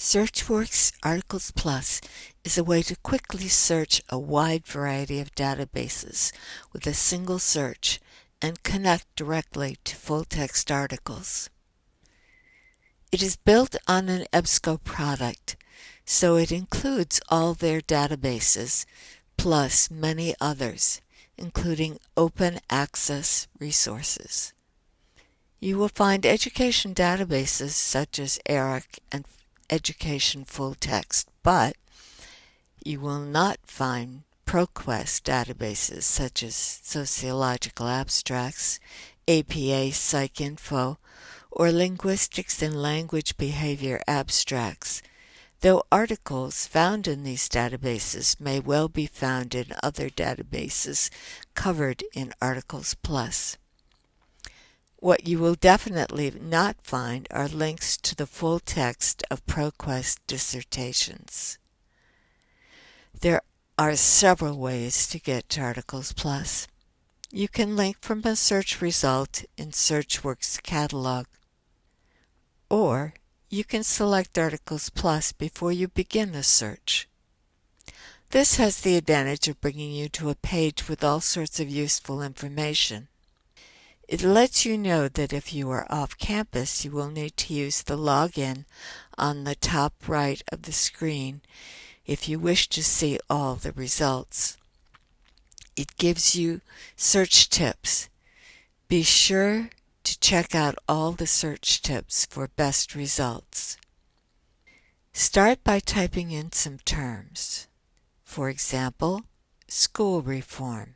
SearchWorks Articles Plus is a way to quickly search a wide variety of databases with a single search and connect directly to full-text articles. It is built on an EBSCO product, so it includes all their databases, plus many others, including open access resources. You will find education databases such as ERIC and Education Full Text, but you will not find ProQuest databases such as Sociological Abstracts, APA PsycInfo, or Linguistics and Language Behavior Abstracts, though articles found in these databases may well be found in other databases covered in Articles Plus. What you will definitely not find are links to the full text of ProQuest dissertations. There are several ways to get to Articles Plus. You can link from a search result in SearchWorks catalog, or you can select Articles Plus before you begin a search. This has the advantage of bringing you to a page with all sorts of useful information. It lets you know that if you are off campus, you will need to use the login on the top right of the screen if you wish to see all the results. It gives you search tips. Be sure to check out all the search tips for best results. Start by typing in some terms. For example, school reform,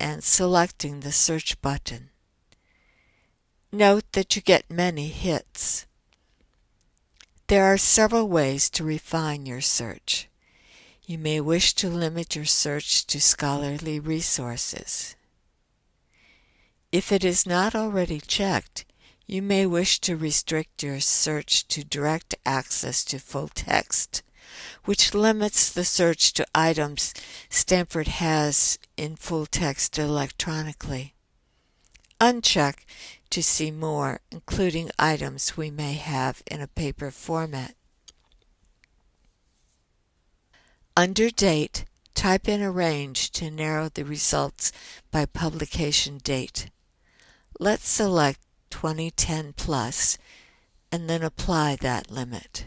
and selecting the search button. Note that you get many hits. There are several ways to refine your search. You may wish to limit your search to scholarly resources. If it is not already checked, you may wish to restrict your search to direct access to full text, which limits the search to items Stanford has in full text electronically. Uncheck to see more, including items we may have in a paper format. Under Date, type in a range to narrow the results by publication date. Let's select 2010 plus and then apply that limit.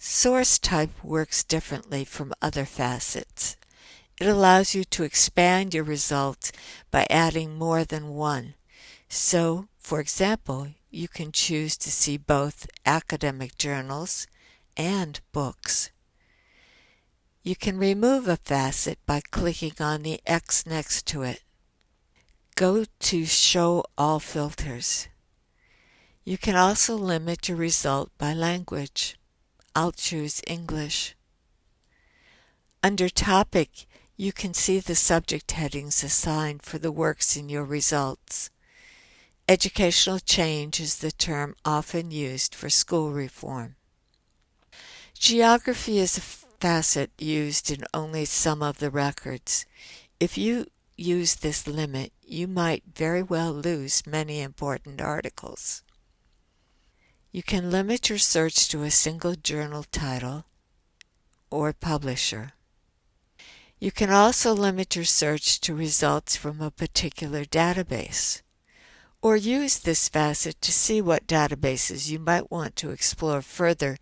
Source type works differently from other facets. It allows you to expand your results by adding more than one. So, for example, you can choose to see both academic journals and books. You can remove a facet by clicking on the X next to it. Go to Show All Filters. You can also limit your result by language. I'll choose English. Under Topic, you can see the subject headings assigned for the works in your results. Educational change is the term often used for school reform. Geography is a facet used in only some of the records. If you use this limit, you might very well lose many important articles. You can limit your search to a single journal title or publisher. You can also limit your search to results from a particular database, or use this facet to see what databases you might want to explore further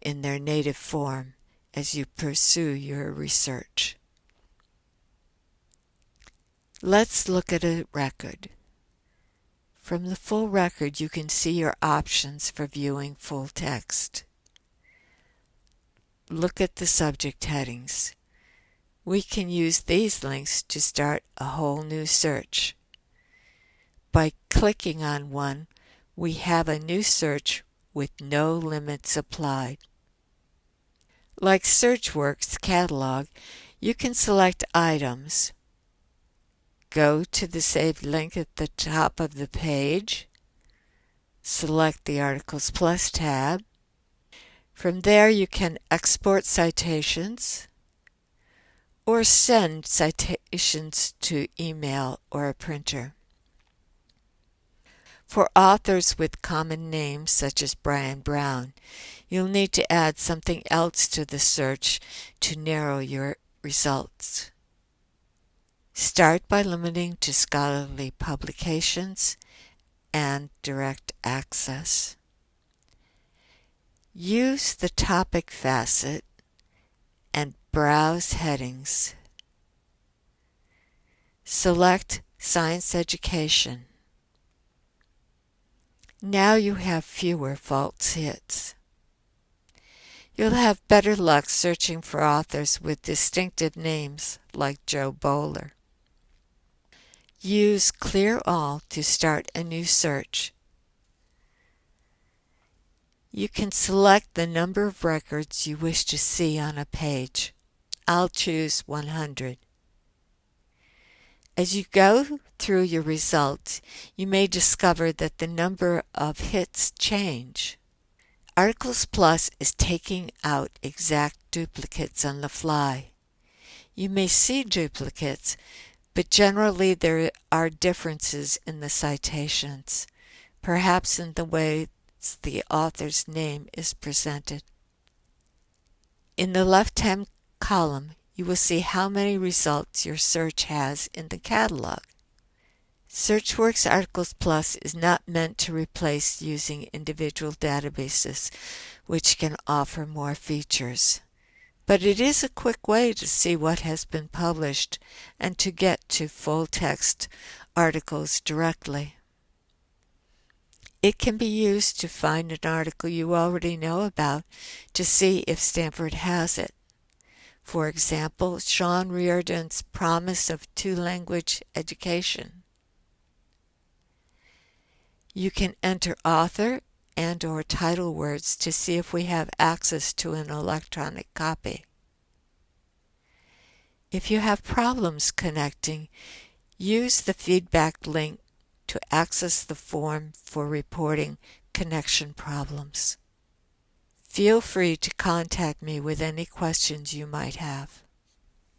in their native form as you pursue your research. Let's look at a record. From the full record, you can see your options for viewing full text. Look at the subject headings. We can use these links to start a whole new search. By clicking on one, we have a new search with no limits applied. Like SearchWorks catalog, you can select items. Go to the saved link at the top of the page. Select the Articles Plus tab. From there you can export citations or send citations to email or a printer. For authors with common names such as Brian Brown, you'll need to add something else to the search to narrow your results. Start by limiting to scholarly publications and direct access. Use the topic facet and browse headings. Select Science Education. Now you have fewer false hits. You'll have better luck searching for authors with distinctive names like Joe Bowler. Use Clear All to start a new search. You can select the number of records you wish to see on a page. I'll choose 100. As you go through your results, you may discover that the number of hits change. Articles Plus is taking out exact duplicates on the fly. You may see duplicates, but generally there are differences in the citations, perhaps in the way the author's name is presented. In the left-hand column, you will see how many results your search has in the catalog. SearchWorks Articles Plus is not meant to replace using individual databases, which can offer more features. But it is a quick way to see what has been published and to get to full-text articles directly. It can be used to find an article you already know about to see if Stanford has it. For example, Sean Reardon's Promise of Two-Language Education. You can enter author and/or title words to see if we have access to an electronic copy. If you have problems connecting, use the feedback link to access the form for reporting connection problems. Feel free to contact me with any questions you might have.